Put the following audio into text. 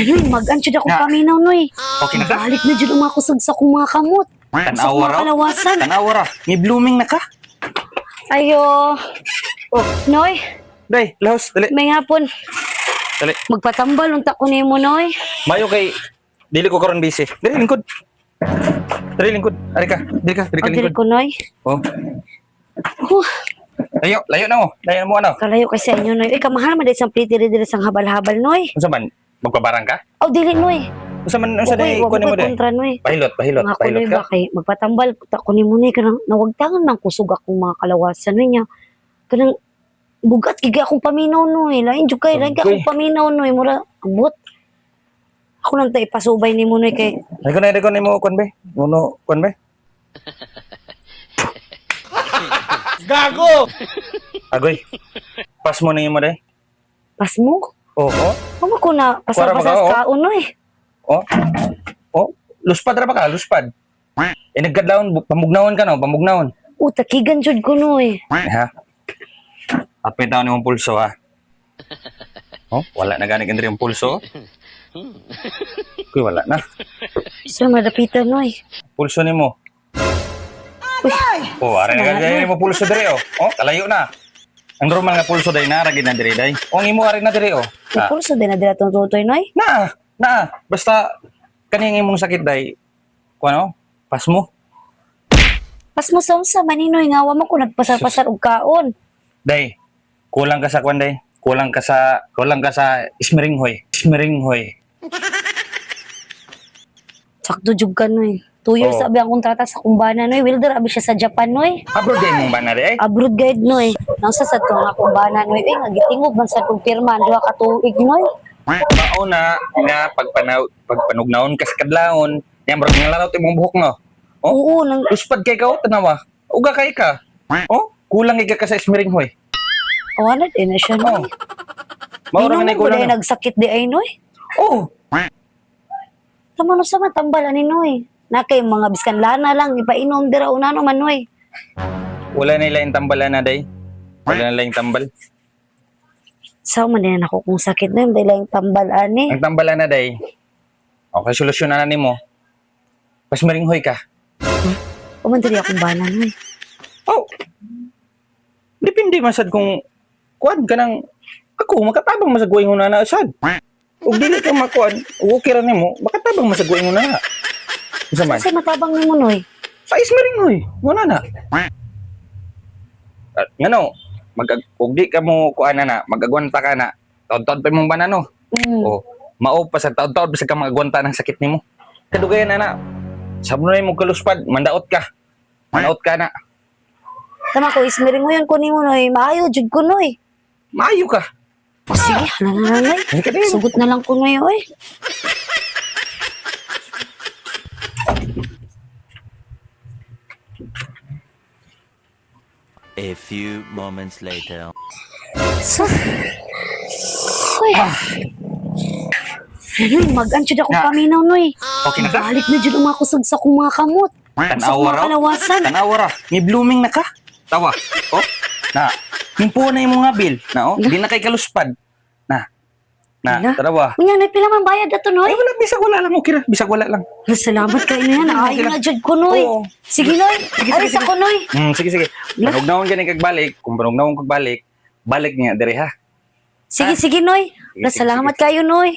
Noy, mag-ansyod ako Nga. paminaw, Noy. Okay na ka? Balik na dyan ang kusog sa kong mga kamot. Tanawa raw. kalawasan. Tanawa ra. Ni blooming na ka. Ayo. Oh, Noy, Day, lahos, dali. may hapon. Dali. Magpatambal, unta ko nimo, Noy. Mayo kay dili ko karon busy. Dali lingkod. Dali lingkod. Ari ka. Dili ka, dili O, ka dili lingkod. ko, Noy. Oh. Huh, Layo, layo na mo. Layo mo ano? kalayo kay sa inyo, Noy. Uy, kamahal man dahil sa pretty-dili sang habal-habal, Noy. Unsa man? Magpabarang ka? Oh, dili, Noy. Unsa man unsa day Wag kuno mo ko'y day? kontra, Noy. Pahilot, pahilot, Nga ko, pahilot Noy, ka. ba kay magpatambal. Ta ko nimo, Noy. Kanang nawagtangan ng kusog akong mga kalawasan, Noy, niya. Kanang bugat, giga akong paminaw, Noy. Lain, dyan kay, lain ka Okay. akong paminaw, Noy. Mura, abot. Ako lang tayo ipasubay ni mo, Noy, kay Day ko nimo kon be. Ngono kon be. Gago! Agoy. Pas mo na mo day. pas mo. Oo. Ano ko na Para pasal-pasal maka- sa kaon, Noy. Oh. Oh, luspad ra ba ka? Luspad. Nagkadlawon pamugnawon ka no, pamugnawon. Takigan jud ko, Noy. Ha? Apay taon yung pulso ha. Oh, wala na gani kandiri yung pulso. Kuy wala na. Sa madapitan, Noy. Pulso nimo. Uy, Oh, ara na gani mo pulso diri oh. Oh, kalayo na. Ang normal nga pulso day na ragid na diri day. Oh, imo ari na diri oh. may Ah, pulso din na dila itong tutoy, Noy. na. Basta kaning imong sakit day. Kuno? Pas mo. Pas mo sa maninoy nga wa man ko nagpasar-pasar og kaon. Day. Kulang ka sa kwan day. Kulang ka sa ismeringhoy. Ismeringhoy. Sakto jud ka, Noy. 2 years Oh. sabi ang kontrata sa kumbana, Noy. Wilder abi siya sa Japan, Noy. Abroad day mong banari ay. Abroad guide, Noy. Nasa sa to nga kumbana, Noy. Nga gitingog man sa tong pirma duha ka tuig, Noy. Mauna nga pagpanugnaon kas kadlawon. Yan bro nga laraw imong buhok no. Oh, Oo, nang luspad kay ka oh, tanawa. Uga kay ka. Oh, kulang ka sa ismeringhoy. awana din na siya, Oh. Noy. Maura man Di ay naman kulang. ko nagsakit di ay, Noy. Oh, Tama no sa matambalan ni Noy. Na kay mga biskan lana lang ipainom dira una no man, Noy. wala na ilang tambalan na day. Wala na ilang tambal. Sa man din ako kung sakit na dahil lang tambal ani. Ang tambalan na day. Okay, solusyonan na nimo. Pasmeringhoy ka. Kuman diri akong bana, Noy. Oh. Depende masad kung kuan ka nang ako makatabang masagway mo na asad. Ug dili ka makuan, ug okay ra nimo, makatabang masagway mo na. Unsa man? Kasi matabang nimo, Noy. Sa ismering wala na. Ngano, ug di ka mo kuan na, magagwanta ka na. Taon-taon pa mong banano. Mm. O, mao pa sa taon-taon bisag ka magagwanta ng sakit nimo. Kadugayan na. Sabno na mo kaluspad, mandaot ka. Mandaot ka na. Tama ko ismering mo yun kunin mo, Noy. Maayo jud ko, Noy. Maayo ka. O sige, hala na, Noy. Hindi ka din. Sugot na lang ko, Noy, oy. A few moments later. So, uy. Noy, mag-ansyod ako Nga. paminaw, Noy. Okay na ka? Balik na jud ang mga kusog sa kong mga kamot. Sa Tanawa kong mga raw. kalawasan. Tanawa ra. Ni blooming na ka. Tawa. Oh. Na. Nimpo na yung mga bill. Na oh. Di na kay kaluspad. Na. Ala. Tarawa. Unya, Noy, pila man bayad ato, Noy? Ay wala bisag wala lang okay ra. Bisag wala lang. Salamat kayo na yan. Ayaw na jud ko, Noy. Oo. Sige, Noy. Aris ako, Noy. Sige. Panugnaon gani kag balik. Kung panugnaon kag balik, balik niya diri ha. Sige, Noy. Sige, sige, Salamat kayo, Noy.